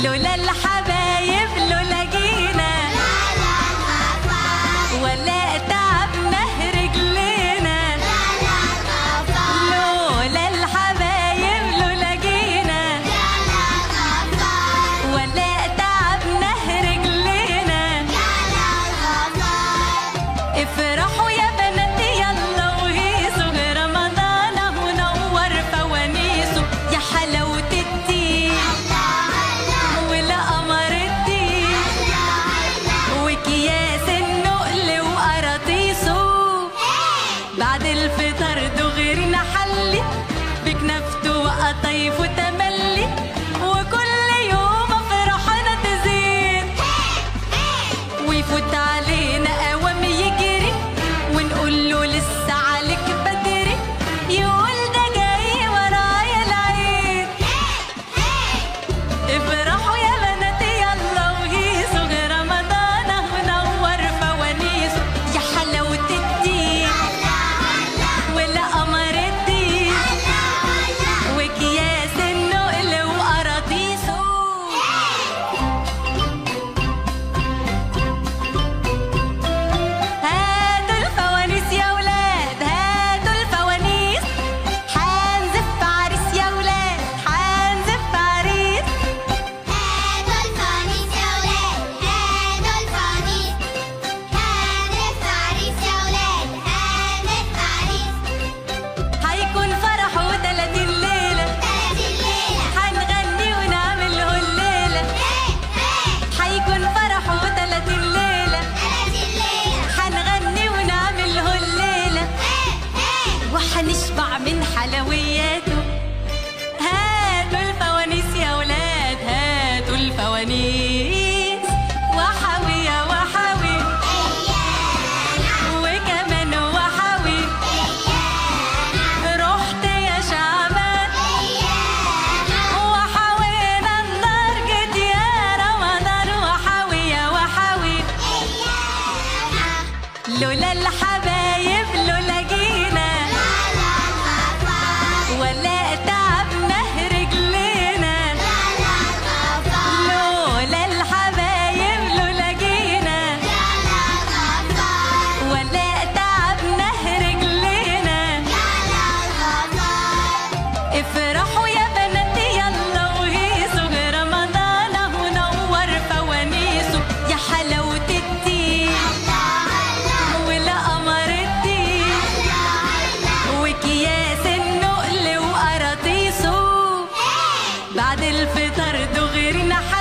لولا الحبايب لولا جينا ولا تعبنا رجلينا. لولا الحبايب لولا جينا ولا تعبنا رجلينا. افرحوا يا بنات يلا وهيصوا، رمضان منور فوانيسه. يا حلاوة الدين والقمر الدين وكياس النقل وقراطيسه. بعد الفطر دغري نحلي بكنافته وقطايف وتملي، وكل يوم فرحنا تزيد ويفوت علينا قوام يجري ونقول له لسه عليك بدري، يقول ده جاي ورايا العيد. افرحوا يا بنات يلا وهيصوا، رمضان منور فوانيسه. يا حلاوة الدين والقمر الدين وكياس النقل وقراطيسه. هاتوا الفوانيس يا ولاد هاتوا الفوانيس، حنزف عريس يا ولاد حنزف عريس. هاتوا الفوانيس يا ولاد هاتوا الفوانيس، هانف عريس يا ولاد هانف عريس. هيكون فرحه 30 ليلة 30 ليلة هنغني ونعمل له الليلة. هيكون فرحه 30 ليلة 30 ليلة هنغني ونعمل له الليلة، وحنشبع من حلوياته. هاتوا الفوانيس يا ولاد هاتوا الفوانيس، وحوي يا وحوي وكمان وحوي. رحت يا شعبان وحوينا النار، جيت يا رمضان وحوي يا وحوي. لولا الحبايب لولا جينا ولا تعبنا رجلينا. لولا الحبايب لولا جينا ولا تعبنا رجلينا. افرحوا يا بنات يلا وهيصوا، رمضان منور فوانيسه. يا حلاوة الدين والقمر الدين وكياس النقل وقراطيسه. بعد الفطر دغري نحلي